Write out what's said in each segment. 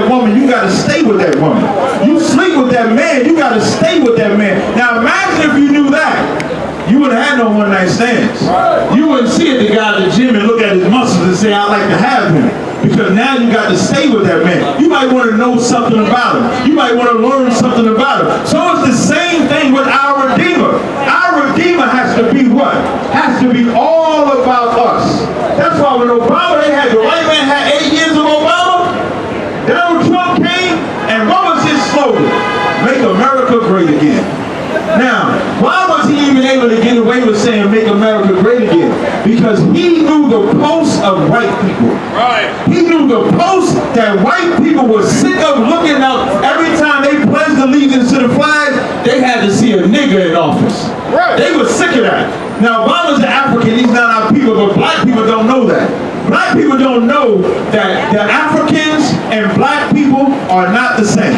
that woman, you got to stay with that woman. You sleep with that man, you got to stay with that man. Now imagine if you knew that. You wouldn't have no one-night stands. You wouldn't see the guy at the gym and look at his muscles and say, I'd like to have him. Because now you got to stay with that man. You might want to know something about him. You might want to learn something about him. So it's the same thing with our Redeemer. Our Redeemer has to be what? Has to be all about us. That's why when Obama, the white man had 8 years of Obama, Donald Trump came, and what was his slogan? Make America great again. Now, why was he even able to get away with saying make America great again? Because he knew the pulse of white people. Right. He knew the pulse that white people were sick of looking out. Every time they pledged allegiance to the flag, they had to see a nigger in office. Right. They were sick of that. Now, Obama's an African, he's not our people, but black people don't know that. Black people don't know that the Africans and black people are not the same.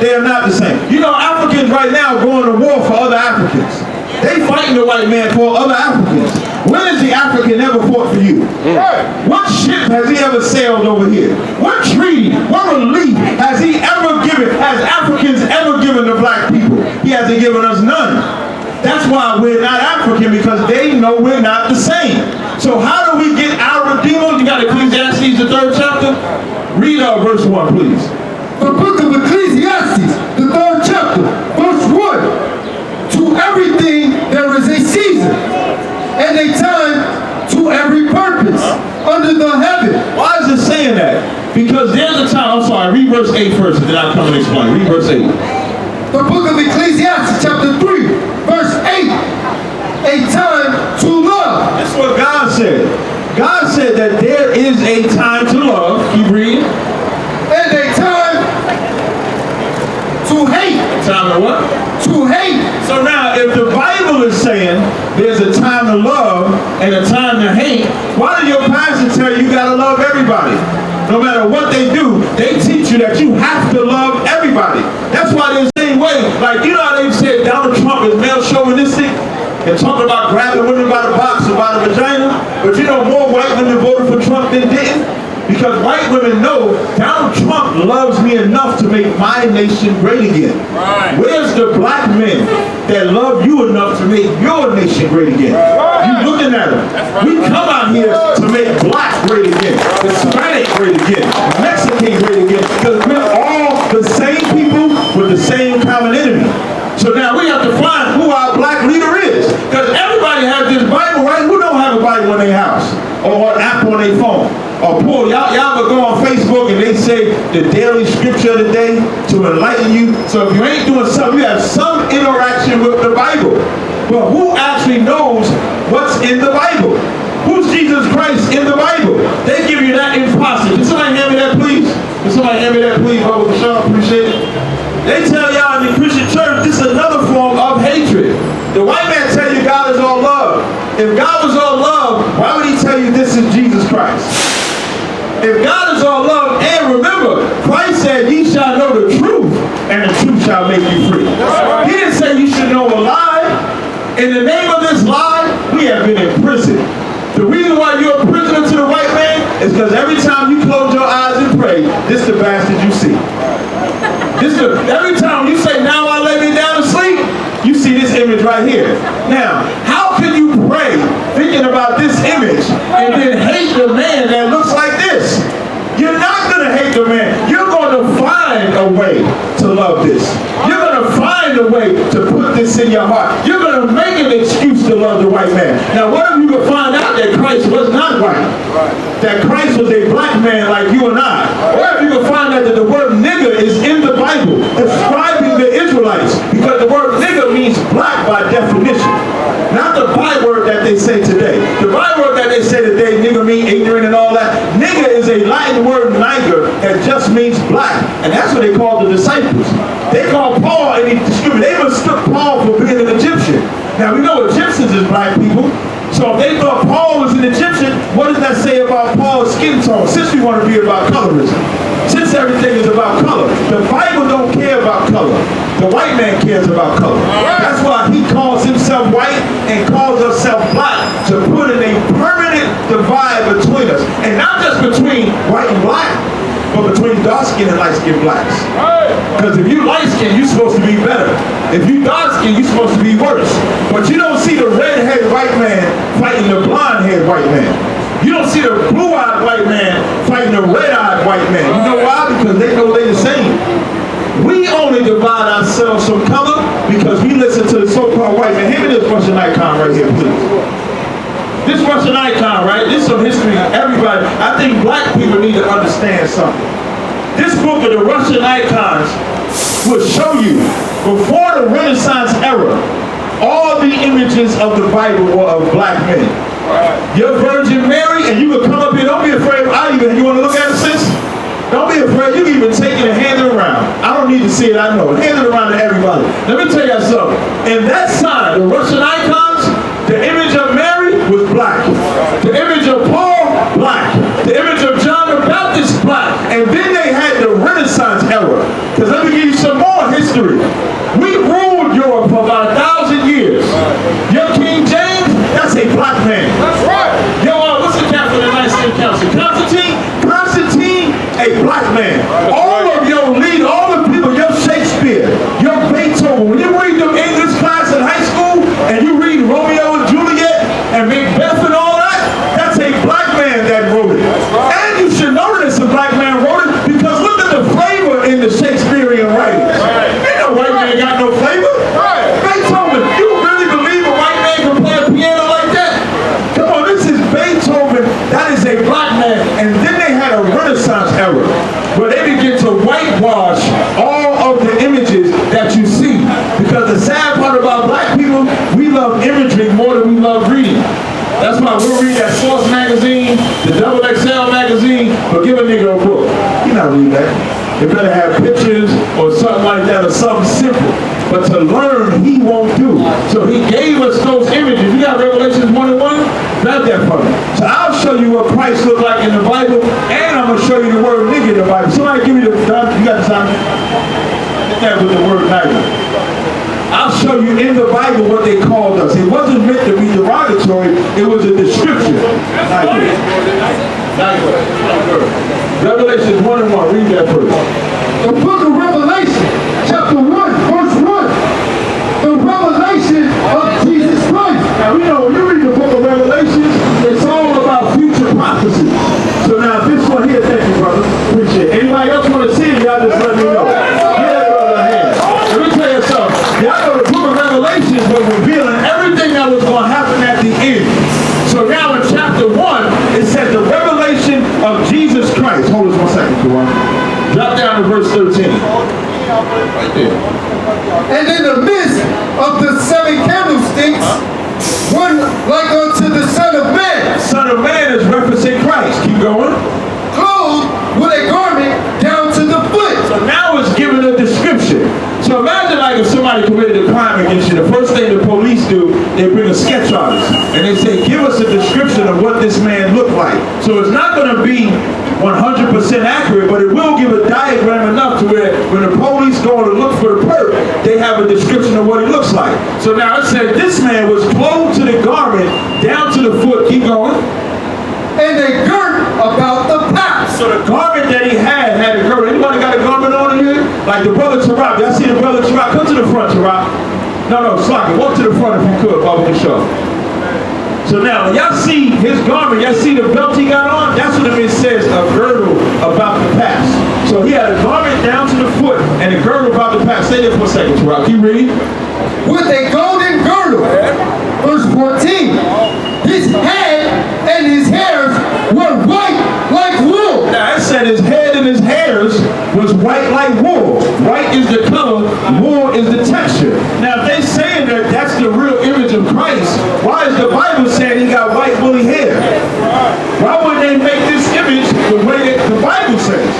They are not the same. You know, Africans right now are going to war for other Africans. They fighting the white man for other Africans. When has the African ever fought for you? What ship has he ever sailed over here? What treaty, what relief has he ever given, has Africans ever given to black people? He hasn't given us none. That's why we're not African, because they know we're not the same. So how do we get our Redeemer? You got Ecclesiastes, the 3rd chapter. Read verse 1, please. The book of Ecclesiastes, the 3rd chapter, verse 1. To everything there is a season, and a time to every purpose under the heaven. Why is it saying that? Because there's a time, I'm sorry, read verse 8 first, and then I'll come and explain. Read verse 8. The book of Ecclesiastes, chapter 3, verse 8. A time to love. That's what God said. God said that there is a time to love. Keep reading. And a time to hate. Time to what? To hate. So now, if the Bible is saying there's a time to love and a time to hate, why did your pastor tell you gotta love everybody? No matter what they do, they teach you that you have to love everybody. That's why they're the same way. Like, you know how they said Donald Trump is male chauvinistic and talking about grabbing women by the box or by the vagina? But you know, more white women voted for Trump than didn't. Because white women know Donald Trump loves me enough to make my nation great again. Right. Where's the black men that love you enough to make your nation great again? Right. You looking at them. Right. We come out here to make black great again, Hispanic great again, Mexican great again, because we're all the same people with the same common enemy. So now we have to find who our black leader is. Because everybody has this Bible, right? Who don't have a Bible in their house? Or an app on their phone? Or pull, y'all ever go on Facebook and they say the daily scripture of the day to enlighten you? So if you ain't doing something, you have some interaction with the Bible. But who actually knows what's in the Bible? Who's Jesus Christ in the Bible? They give you that imposter. Can somebody hand me that, please? Can somebody hand me that, please? Brother Michelle, appreciate it. They tell y'all in the Christian church this is another form of hatred. The white man tell you God is all love. If God was all love, why would he tell you this is Jesus Christ? If God is all love, and remember, Christ said, ye shall know the truth, and the truth shall make you free. He didn't say you should know a lie. In the name of this lie, we have been in prison. The reason why you're a prisoner to the white man is because every time you close your eyes and pray, this is the bastard you see. Every time you say, now I lay me down to sleep, you see this image right here. Now, how can you pray thinking about this image and then hate the man that looks like this? You're not going to hate the man. You're going to find a way to love this. You're going to find a way to put this in your heart. You're going to make an excuse to love the white man. Now, what if you could find out that Christ was not white? That Christ was a black man like you and I? What if you could find out that the word nigger is in the Bible describing the Israelites? Because the word nigger means black by definition. Not the byword that they say today. The byword that they say today, nigger mean ignorant and all that. Nigger is a Latin word, niger, that just means black. And that's what they call the disciples. They call Paul, and they mistook Paul for being an Egyptian. Now we know Egyptians is black people. So if they thought Paul was an Egyptian, what does that say about Paul's skin tone? Since we want to be about colorism. Since everything is about color. The Bible don't care about color. The white man cares about color. That's why he calls himself white and calls himself black, to put in a permanent divide between us. And not just between white and black, but between dark-skinned and light-skinned blacks. Because if you light-skinned, you're supposed to be better. If you dark-skinned, you're supposed to be worse. But you don't see the red-haired white man fighting the blonde-haired white man. You don't see the blue-eyed white man fighting the red-eyed white man. You know why? Because they know they're the same. We only divide ourselves from color because we listen to the so-called white man. Hand me this Russian icon right here, please. This Russian icon, right? This is some history. Everybody, I think black people need to understand something. This book of the Russian icons will show you, before the Renaissance era, all the images of the Bible were of black men. Your Virgin Mary, and you can come up here, don't be afraid. You want to look at it, sis? Don't be afraid. You can even take it and hand it around. I don't need to see it, I know. Hand it around to everybody. Let me tell you something. In that sign, the Russian icons, the image of Mary was black. The image of Paul, black. The image of John the Baptist, black. And then they had the Renaissance era. Because let me give you some more history. We ruled Europe for about 1,000 years. Your King James, that's a black man. That's right. What's the captain of the Nicene Council? Constantine, a black man. All of your lead, all the people, your Shakespeare, your Beethoven. When you read the English class in high school and you read Romeo and Juliet and Macbeth and all that, that's a black man that wrote it. And you should know that it's a black man wrote it because look at the flavor in the Shakespearean writings. Ain't no white man got no flavor. Beethoven, you really believe a white man can play a piano like that? Come on, this is Beethoven. That is a black man. And then they had a Renaissance era where they begin to whitewash all of the images that you see. Because the sad part about black people, we love imagery more than we love reading. That's why we'll read that Source magazine, the Double XL magazine, but give a nigga a book. He not reading that. It better have pictures or something like that or something simple. But to learn, he won't do. So he gave us those images. You got Revelations 1 and 1? Grab that for me. So I'll show you what Christ looked like in the Bible, and I'm going to show you the word nigga in the Bible. Somebody give me the, you got the time? That with the word nigga. I'll show you in the Bible what they called us. It wasn't meant to be derogatory. It was a description. Revelations 1 and 1. Read that first. The book of Revelation, chapter 1, verse 1. The revelation of Jesus Christ. Now we know when you read the book of Revelations, it's all about future prophecy. So now this one here, thank you, brother. Appreciate it. Anybody else want to see it? Y'all just let me know. Give that brother a hand. Let me tell you something. Y'all know the book of Revelations was revealing everything that was going to happen at the end. So now in chapter 1, it says the revelation of Jesus Christ. Hold us 1 second, Kawan. Drop down to verse 13. Right there. And in the midst of the 7 candlesticks, one like unto the Son of Man. Son of Man is referencing Christ. Keep going. Clothed with a garment down to the foot. So now it's given a description. So imagine like if somebody committed a crime against you, the first thing the police do, they bring a sketch artist. And they say, give us a description of what this man looked like. So it's not going to be 100% accurate, but it will give a diagram enough to where when the police go to look for the perp, they have a description of what he looks like. So now it said this man was clothed to the garment, down to the foot. Keep going. And they girt about the paps. So the garment that he had a girdle. Anybody got a garment on in here? Like the brother Tarab. Y'all see the brother Tarab? Come to the front, Tarab. No, Slocky. Walk to the front if you could, while we can show. So now, y'all see his garment, y'all see the belt he got on? That's what it says, a girdle about the paps. So he had a garment down to the foot and a girdle about the paps. Stay there for a second, Tarab. Keep reading. With a golden girdle. Verse 14. His head and his hairs were white like wool. Now it said his head and his hairs was white like wool. White is the color, wool is the texture. Now if they saying that that's the real image of Christ, why is the Bible saying he got white woolly hair? Why would they make this image the way that the Bible says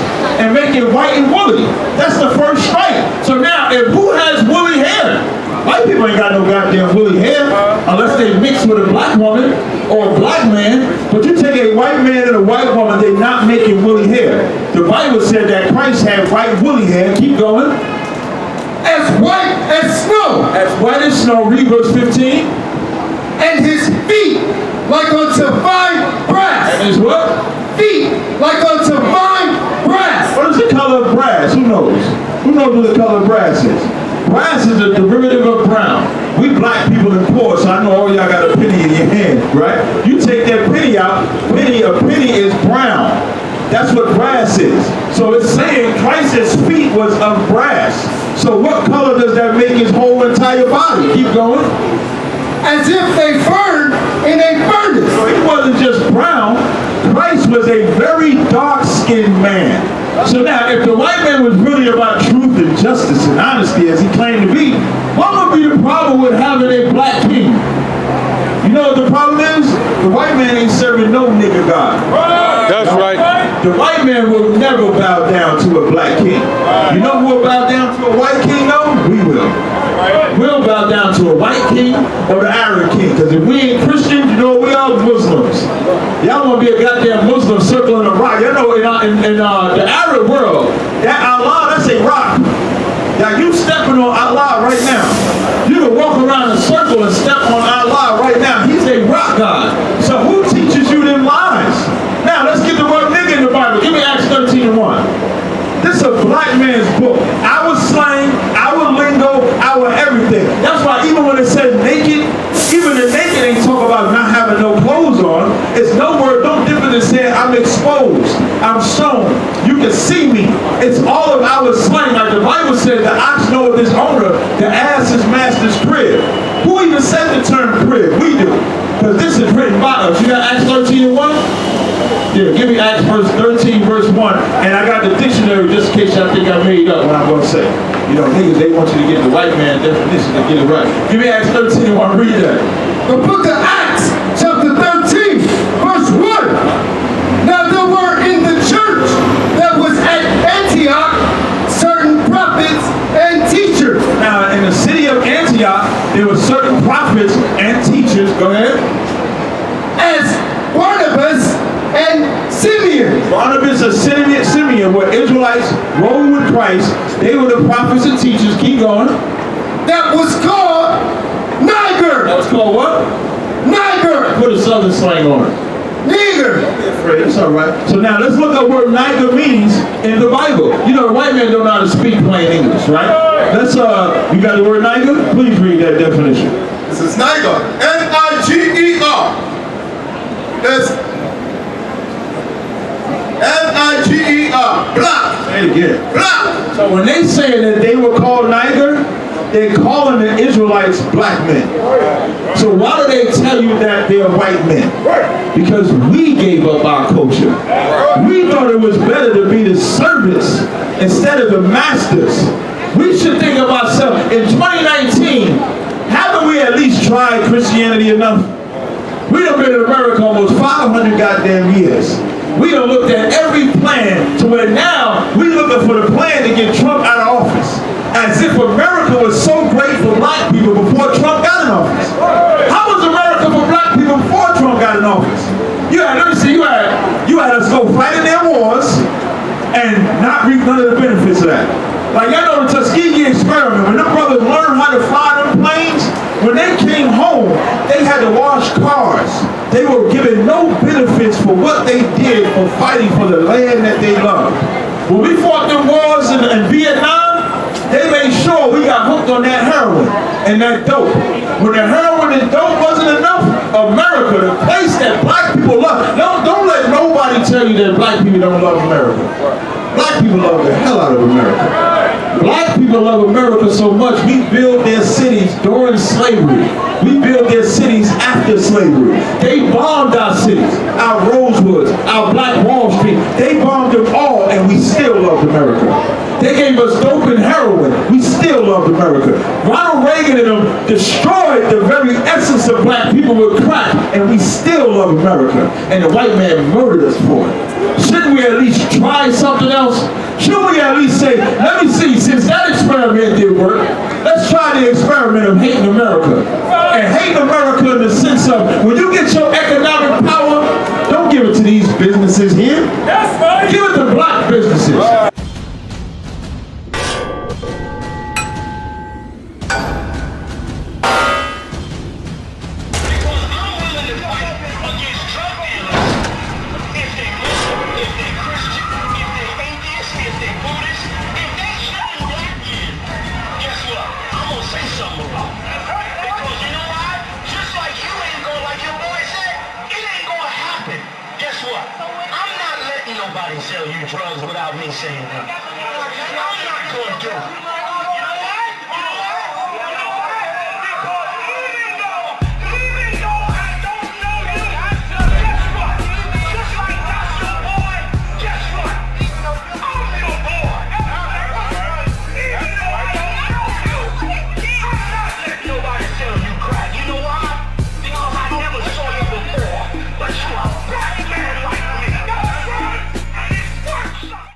and make it white and woolly? That's the first strike. So now if who has woolly hair? White people ain't got no goddamn woolly hair unless they mix with a black woman or a black man. But you take a white man and a white woman, they're not making woolly hair. The Bible said that Christ had white woolly hair. Keep going. As white as snow. As white as snow. Read verse 15. And his feet like unto fine brass. And his what? Feet like unto fine brass. What is the color knows? Who knows what the color brass is? Brass is a derivative of brown. We black people are poor, so I know all y'all got a penny in your hand, right? You take that penny out, a penny is brown. That's what brass is. So it's saying Christ's feet was of brass. So what color does that make his whole entire body? Keep going. As if they burned in a furnace. So he wasn't just brown. Christ was a very dark-skinned man. So now, if the white man was really about truth and justice and honesty, as he claimed to be, what would be the problem with having a black king? You know what the problem is? The white man ain't serving no nigga God. That's right. The white man will never bow down to a black king. You know who will bow down to a white king though? We will. We'll bow down to a white king or the Arab king. Because if we ain't Christians, you know we are Muslims. Y'all want to be a goddamn Muslim circling a rock. You know in the Arab world, that Allah, that's a rock. Now you stepping on Allah right now. You can walk around in a circle and step on Allah right now. He's a rock god. So who teaches you them lies? Now let's get the word nigga in the Bible. Give me Acts 13:1. This is a black man's book. Our slang, our lingo, our everything. That's why even when it says naked, even the naked ain't talk about not having no clothes on. It's no word, no different than saying I'm exposed, I'm shown, you can see me. It's all of our slang. Like the Bible says, the ox knoweth his owner, the ass his master's crib. Who even said the term crib? We do. Because this is written by us. You got Acts 13:1? Yeah, give me Acts 13, verse 1. And I got the dictionary just in case y'all think I made up what I'm going to say. You know, niggas, they want you to get the white man definition to get it right. Give me Acts 13:1. Read that. The book of Acts, chapter 13, verse 1. Now there were in the church that was at Antioch certain prophets and teachers. Now, in the city of Antioch, there were certain prophets and teachers. Go ahead. As Barnabas and Simeon. Barnabas and Simeon were Israelites, rolled with Christ. They were the prophets and teachers. Keep going. That was called Niger. That was called what? Niger. Put a southern slang on it. Nigger. It's all right. So now let's look up what Niger means in the Bible. You know, the white man don't know how to speak plain English, right? Let's, you got the word Niger? Please read that definition. This is Niger. N-I-G-E-R. That's N-I-G-E-R. Black. Say it again. Black. So when they say that they were called Niger, they're calling the Israelites black men. So why do they tell you that they're white men? Because we gave up our culture. We thought it was better to be the servants instead of the masters. We should think of ourselves. In 2019, haven't we at least tried Christianity enough? We done been in America almost 500 goddamn years. We done looked at every plan to where now we looking for the plan to get Trump out of office. As if America was so great for black people before Trump got in office. How was America for black people before Trump got in office? You had us go fight in their wars and not reap none of the benefits of that. Like y'all know the Tuskegee experiment, when them brothers learned how to fly them planes, when they came home, they had to wash cars. They were given no benefits for what they did for fighting for the land that they loved. When we fought them wars in Vietnam, they made sure we got hooked on that heroin and that dope. When the heroin and dope wasn't enough, America, the place that black people love, don't let nobody tell you that black people don't love America. Black people love the hell out of America. Black people love America so much, we build their cities during slavery. We build their cities after slavery. They bombed our cities, our Rosewoods, our Black Wall Street. They bombed them all and we still loved America. They gave us dope and heroin. We still loved America. Ronald Reagan and them destroyed the very essence of black people with crack, and we still love America. And the white man murdered us for it. Shouldn't we at least try something else? Shouldn't we at least say, let me see, since that experiment did work, let's try the experiment of hating America. And hating America in the sense of, when you get your economic power, don't give it to these businesses here. Give it to black businesses. ain't saying nothing. I'm not gonna do it.